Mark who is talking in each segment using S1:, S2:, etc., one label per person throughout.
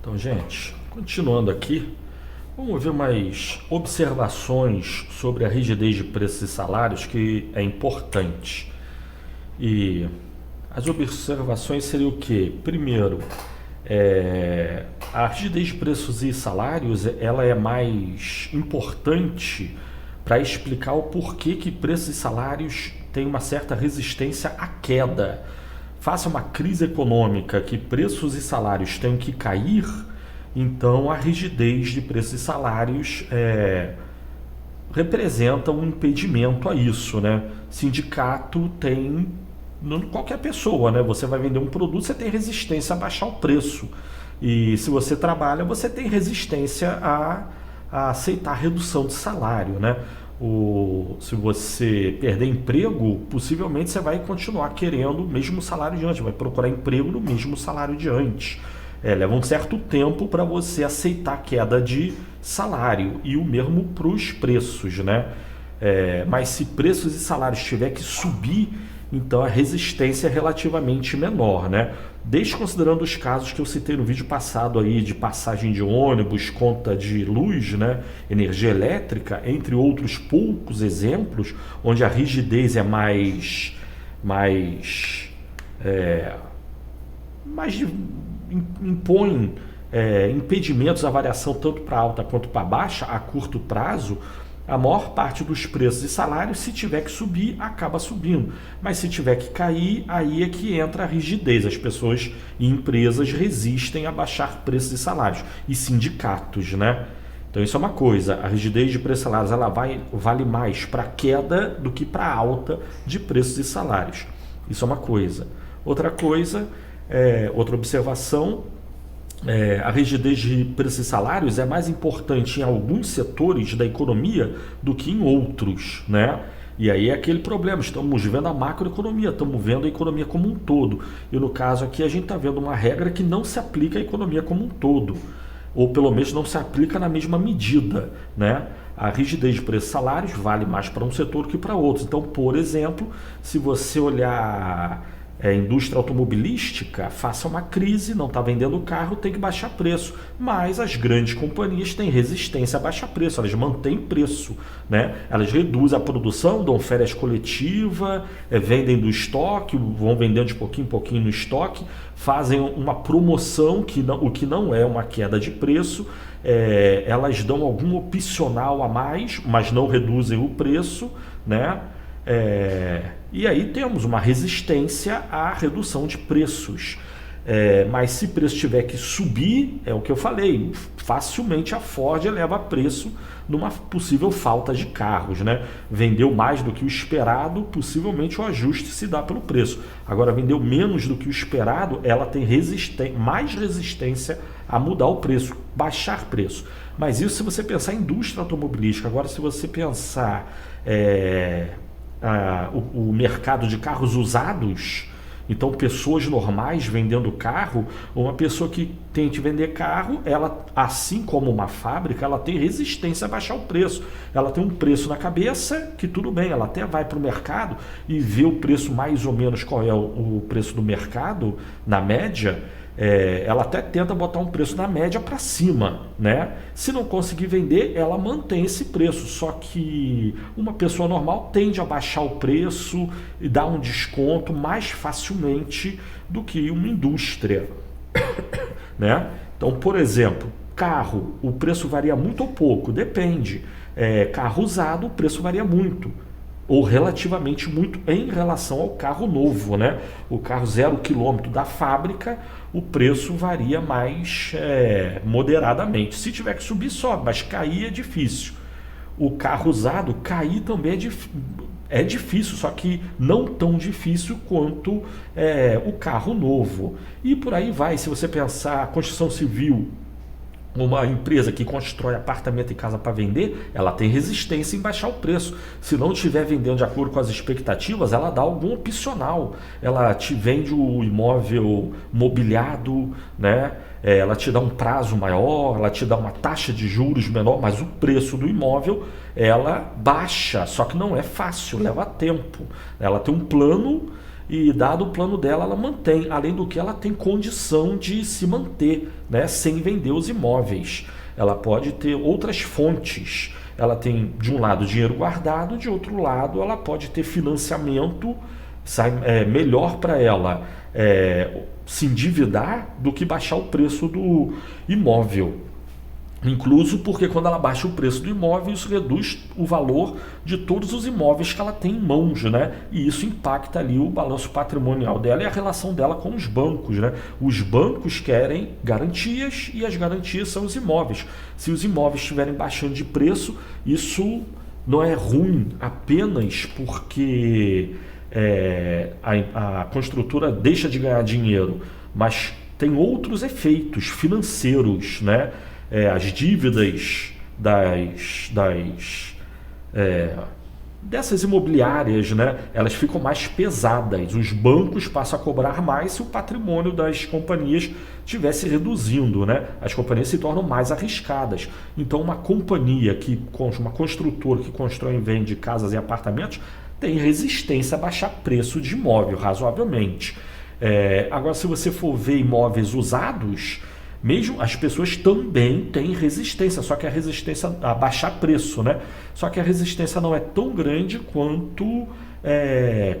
S1: Então, gente, continuando aqui, vamos ver mais observações sobre a rigidez de preços e salários, que é importante. E as observações seriam o quê? Primeiro, a rigidez de preços e salários ela é mais importante para explicar o porquê que preços e salários têm uma certa resistência à queda. Faça uma crise econômica que preços e salários têm que cair, então a rigidez de preços e salários representa um impedimento a isso, né? Sindicato tem qualquer pessoa, né? Você vai vender um produto, você tem resistência a baixar o preço. E se você trabalha, você tem resistência a aceitar redução de salário, né? Se você perder emprego, possivelmente você vai continuar querendo o mesmo salário de antes, vai procurar emprego no mesmo salário de antes. Leva um certo tempo para você aceitar a queda de salário e o mesmo para os preços, né? Mas se preços e salários tiver que subir, então a resistência é relativamente menor, né? Desconsiderando os casos que eu citei no vídeo passado aí de passagem de ônibus, conta de luz, né? Energia elétrica, entre outros poucos exemplos, onde a rigidez é mais impõe impedimentos à variação tanto para alta quanto para baixa a curto prazo. A maior parte dos preços e salários, se tiver que subir, acaba subindo. Mas se tiver que cair, aí é que entra a rigidez. As pessoas e empresas resistem a baixar preços e salários. E sindicatos, né? Então isso é uma coisa. A rigidez de preços e salários ela vale mais para queda do que para alta de preços e salários. Isso é uma coisa. Outra coisa, outra observação, a rigidez de preços e salários é mais importante em alguns setores da economia do que em outros, né? E aí é aquele problema, estamos vendo a macroeconomia, estamos vendo a economia como um todo. E no caso aqui a gente está vendo uma regra que não se aplica à economia como um todo, ou pelo menos não se aplica na mesma medida, né? A rigidez de preços e salários vale mais para um setor que para outros. Então, por exemplo, se você olhar indústria automobilística, faça uma crise, não está vendendo carro, tem que baixar preço. Mas as grandes companhias têm resistência a baixar preço, elas mantêm preço, né? Elas reduzem a produção, dão férias coletivas, vendem do estoque, vão vendendo de pouquinho em pouquinho no estoque, fazem uma promoção, o que não é uma queda de preço, elas dão algum opcional a mais, mas não reduzem o preço, né? E aí temos uma resistência à redução de preços. Mas se preço tiver que subir, é o que eu falei, facilmente a Ford eleva preço numa possível falta de carros, né? Vendeu mais do que o esperado, possivelmente o ajuste se dá pelo preço. Agora, vendeu menos do que o esperado, ela tem mais resistência a mudar o preço, baixar preço. Mas isso se você pensar em indústria automobilística. Agora, se você pensar o mercado de carros usados, então pessoas normais vendendo carro, uma pessoa que tente vender carro, ela, assim como uma fábrica, ela tem resistência a baixar o preço. Ela tem um preço na cabeça que tudo bem, ela até vai para o mercado e vê o preço mais ou menos qual é o preço do mercado, na média. Ela até tenta botar um preço na média para cima, né? Se não conseguir vender, ela mantém esse preço. Só que uma pessoa normal tende a baixar o preço e dar um desconto mais facilmente do que uma indústria, né? Então, por exemplo, carro, o preço varia muito ou pouco, depende. Carro usado, o preço varia muito, ou relativamente muito em relação ao carro novo, né? O carro 0 km da fábrica, o preço varia mais moderadamente. Se tiver que subir, sobe, mas cair é difícil. O carro usado, cair também é difícil, só que não tão difícil quanto o carro novo. E por aí vai, se você pensar a construção civil, uma empresa que constrói apartamento e casa para vender, ela tem resistência em baixar o preço. Se não estiver vendendo de acordo com as expectativas, ela dá algum opcional. Ela te vende o imóvel mobiliado, né? Ela te dá um prazo maior, ela te dá uma taxa de juros menor, mas o preço do imóvel ela baixa, só que não é fácil, leva tempo. Ela tem um plano e dado o plano dela, ela mantém. Além do que, ela tem condição de se manter, né, sem vender os imóveis. Ela pode ter outras fontes. Ela tem, de um lado, dinheiro guardado, de outro lado, ela pode ter financiamento. Melhor para ela se endividar do que baixar o preço do imóvel. Incluso porque quando ela baixa o preço do imóvel, isso reduz o valor de todos os imóveis que ela tem em mãos, né? E isso impacta ali o balanço patrimonial dela e a relação dela com os bancos, né? Os bancos querem garantias e as garantias são os imóveis. Se os imóveis estiverem baixando de preço, isso não é ruim apenas porque a construtora deixa de ganhar dinheiro, mas tem outros efeitos financeiros, né? As dívidas dessas imobiliárias, né? Elas ficam mais pesadas. Os bancos passam a cobrar mais se o patrimônio das companhias estiver se reduzindo, né? As companhias se tornam mais arriscadas. Então, uma construtora que constrói e vende casas e apartamentos tem resistência a baixar preço de imóvel, razoavelmente. Agora, se você for ver imóveis usados, mesmo as pessoas também têm resistência, só que a resistência a baixar preço, né? Só que a resistência não é tão grande quanto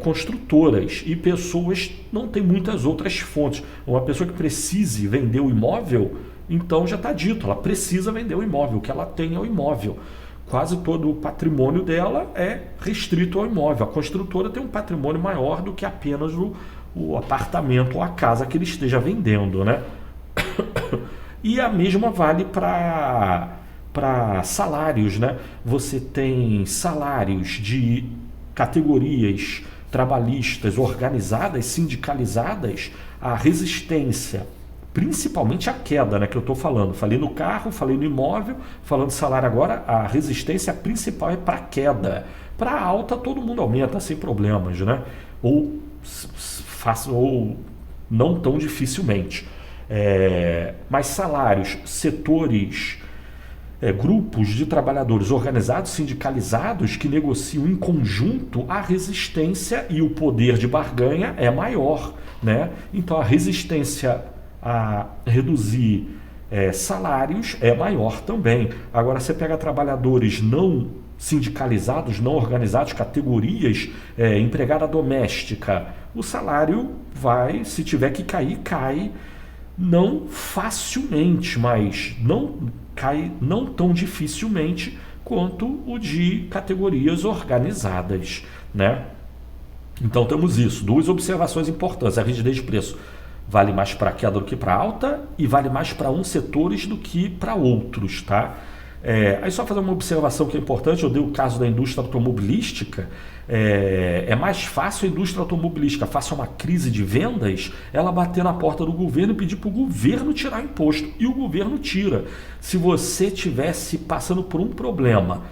S1: construtoras, e pessoas não têm muitas outras fontes. Uma pessoa que precise vender o imóvel, então já está dito, ela precisa vender o imóvel, o que ela tem é o imóvel. Quase todo o patrimônio dela é restrito ao imóvel. A construtora tem um patrimônio maior do que apenas o apartamento ou a casa que ele esteja vendendo, né? E a mesma vale para salários, né? Você tem salários de categorias trabalhistas organizadas, sindicalizadas, a resistência, principalmente a queda, né, que eu estou falando. Falei no carro, falei no imóvel, falando de salário agora, a resistência principal é para a queda. Para a alta, todo mundo aumenta sem problemas, né? Ou não tão dificilmente. Mas salários, setores, grupos de trabalhadores organizados, sindicalizados, que negociam em conjunto, a resistência e o poder de barganha é maior, né? Então a resistência a reduzir salários é maior também. Agora, você pega trabalhadores não sindicalizados, não organizados, categorias, empregada doméstica, o salário vai, se tiver que cair, cai, não facilmente, mas não cai não tão dificilmente quanto o de categorias organizadas, né? Então temos isso, duas observações importantes. A rigidez de preço vale mais para queda do que para alta e vale mais para uns setores do que para outros, tá? Aí só fazer uma observação que é importante, eu dei o caso da indústria automobilística. É mais fácil a indústria automobilística, faça uma crise de vendas, ela bater na porta do governo e pedir para o governo tirar imposto, e o governo tira. Se você estivesse passando por um problema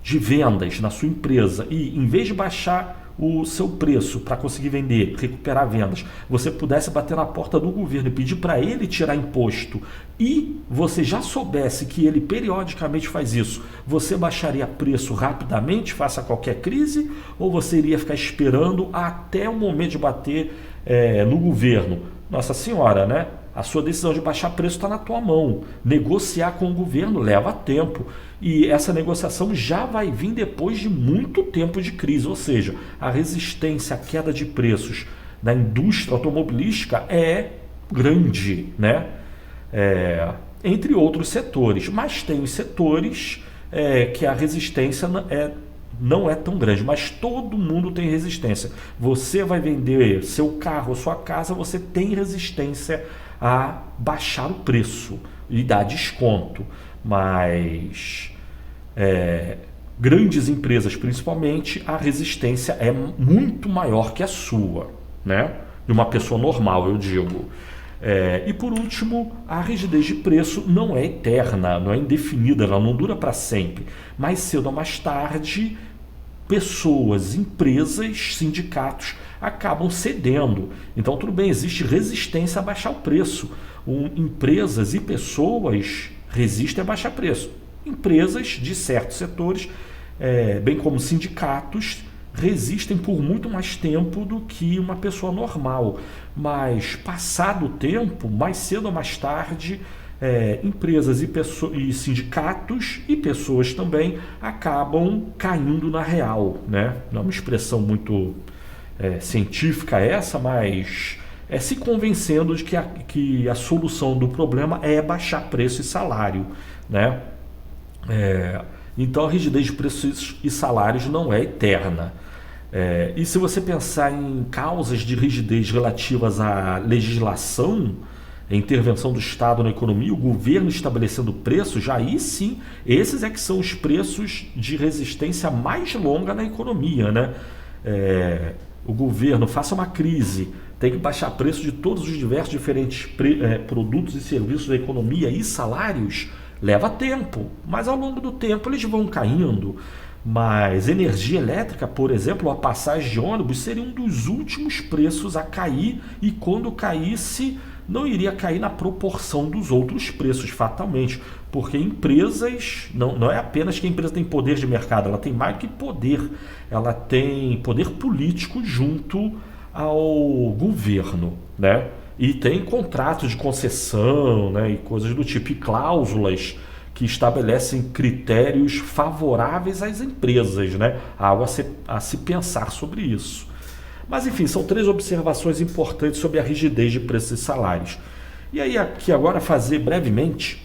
S1: de vendas na sua empresa e, em vez de baixar o seu preço para conseguir vender, recuperar vendas, você pudesse bater na porta do governo e pedir para ele tirar imposto, e você já soubesse que ele periodicamente faz isso, você baixaria preço rapidamente face a qualquer crise, ou você iria ficar esperando até o momento de bater no governo? Nossa Senhora, né? A sua decisão de baixar preço está na tua mão. Negociar com o governo leva tempo. E essa negociação já vai vir depois de muito tempo de crise. Ou seja, a resistência à queda de preços da indústria automobilística é grande, né? Entre outros setores. Mas tem os setores que a resistência não é tão grande, mas todo mundo tem resistência. Você vai vender seu carro, sua casa, você tem resistência a baixar o preço e dar desconto, mas grandes empresas, principalmente, a resistência é muito maior que a sua, né? De uma pessoa normal, eu digo. E por último, a rigidez de preço não é eterna, não é indefinida, ela não dura para sempre. Mais cedo ou mais tarde, pessoas, empresas, sindicatos acabam cedendo. Então tudo bem, existe resistência a baixar o preço. Empresas e pessoas resistem a baixar preço. Empresas de certos setores, bem como sindicatos, resistem por muito mais tempo do que uma pessoa normal. Mas, passado o tempo, mais cedo ou mais tarde, empresas e sindicatos e pessoas também acabam caindo na real, né? Não é uma expressão muito científica essa, mas se convencendo de que a solução do problema é baixar preço e salário, né? Então a rigidez de preços e salários não é eterna. E se você pensar em causas de rigidez relativas à legislação, a intervenção do Estado na economia, o governo estabelecendo preços, já aí sim, esses que são os preços de resistência mais longa na economia, né? O governo faça uma crise, tem que baixar preço de todos os diversos diferentes produtos e serviços da economia e salários, leva tempo, mas ao longo do tempo eles vão caindo. Mas energia elétrica, por exemplo, a passagem de ônibus seria um dos últimos preços a cair, e quando caísse não iria cair na proporção dos outros preços fatalmente, porque empresas, não é apenas que a empresa tem poder de mercado, ela tem mais do que poder, ela tem poder político junto ao governo, né? E tem contratos de concessão, né, e coisas do tipo, e cláusulas que estabelecem critérios favoráveis às empresas, né? Algo a se pensar sobre isso. Mas enfim, são 3 observações importantes sobre a rigidez de preços e salários. E aí aqui agora fazer brevemente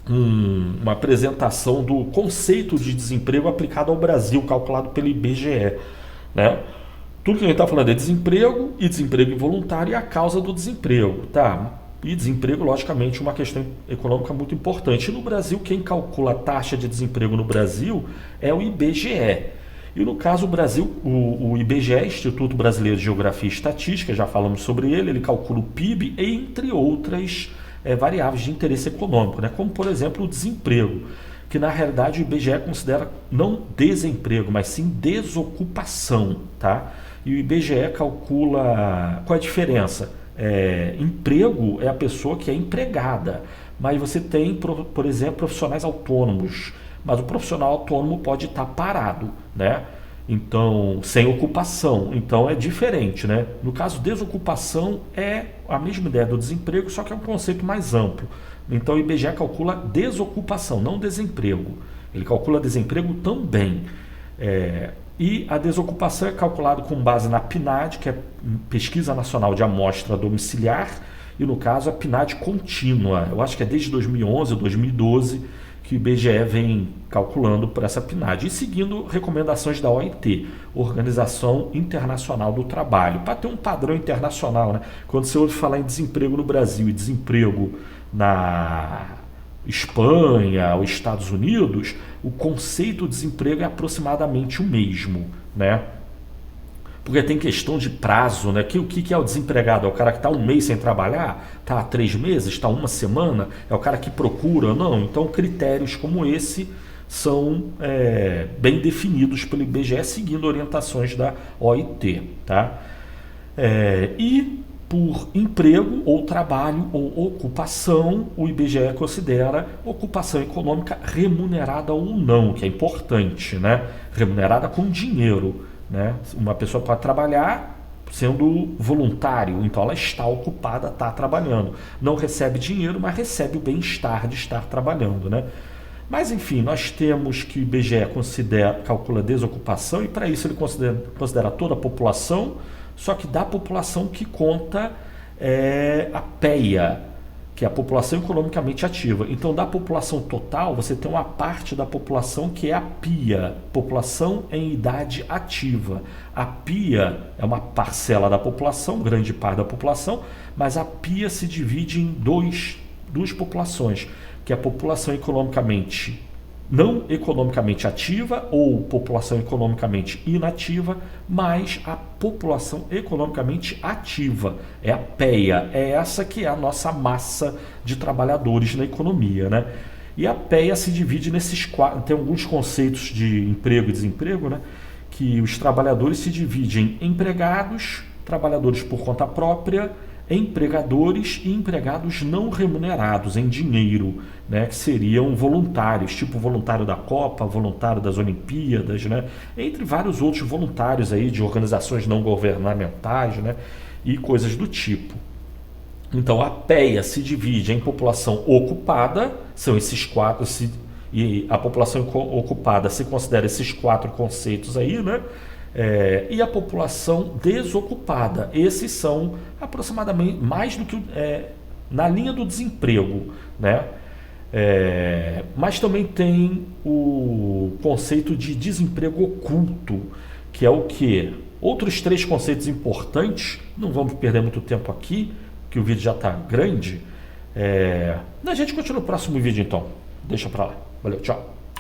S1: uma apresentação do conceito de desemprego aplicado ao Brasil, calculado pelo IBGE, né? Tudo que a gente está falando é desemprego e desemprego involuntário e a causa do desemprego, tá? E desemprego, logicamente, uma questão econômica muito importante. E no Brasil, quem calcula a taxa de desemprego no Brasil é o IBGE. E no caso, o Brasil, o IBGE, Instituto Brasileiro de Geografia e Estatística, já falamos sobre ele calcula o PIB, entre outras variáveis de interesse econômico, né? Como, por exemplo, o desemprego, que na realidade o IBGE considera não desemprego, mas sim desocupação, tá? E o IBGE calcula qual é a diferença. Emprego é a pessoa que é empregada, mas você tem, por exemplo, profissionais autônomos, mas o profissional autônomo pode estar parado, né? Então, sem ocupação, então é diferente, né? No caso, desocupação é a mesma ideia do desemprego, só que é um conceito mais amplo. Então o IBGE calcula desocupação, não desemprego. Ele calcula desemprego também. E a desocupação é calculada com base na PNAD, que é Pesquisa Nacional de Amostra Domiciliar, e no caso a PNAD contínua. Eu acho que é desde 2011 ou 2012 que o IBGE vem calculando por essa PNAD, e seguindo recomendações da OIT, Organização Internacional do Trabalho, para ter um padrão internacional, né? Quando você ouve falar em desemprego no Brasil e desemprego na Espanha ou Estados Unidos, o conceito de desemprego é aproximadamente o mesmo, né? Porque tem questão de prazo, né? O que é o desempregado? É o cara que está 1 mês sem trabalhar? Está 3 meses? Está 1 semana? É o cara que procura? Não. Então, critérios como esse são bem definidos pelo IBGE, seguindo orientações da OIT, tá? E por emprego ou trabalho ou ocupação, o IBGE considera ocupação econômica remunerada ou não, que é importante, né? Remunerada com dinheiro, né? Uma pessoa pode trabalhar sendo voluntário, então ela está ocupada, está trabalhando. Não recebe dinheiro, mas recebe o bem-estar de estar trabalhando, né? Mas enfim, nós temos que o IBGE calcula desocupação, e para isso ele considera toda a população, só que da população que conta a PEA, que é a população economicamente ativa. Então, da população total, você tem uma parte da população que é a PIA, população em idade ativa. A PIA é uma parcela da população, grande parte da população, mas a PIA se divide em duas populações, que é a população não economicamente ativa ou população economicamente inativa, mais a população economicamente ativa. É a PEA, é essa que é a nossa massa de trabalhadores na economia, né? E a PEA se divide nesses 4, tem alguns conceitos de emprego e desemprego, né? Que os trabalhadores se dividem em empregados, trabalhadores por conta própria, empregadores e empregados não remunerados em dinheiro, né, que seriam voluntários, tipo voluntário da Copa, voluntário das Olimpíadas, né, entre vários outros voluntários aí de organizações não governamentais, né, e coisas do tipo. Então a PEA se divide em população ocupada, são esses quatro, e a população ocupada se considera esses quatro conceitos aí, né? E a população desocupada, esses são aproximadamente mais do que na linha do desemprego, né? Mas também tem o conceito de desemprego oculto, que é o que? Outros três conceitos importantes, não vamos perder muito tempo aqui, que o vídeo já está grande. A gente continua no próximo vídeo então. Deixa pra lá. Valeu, tchau.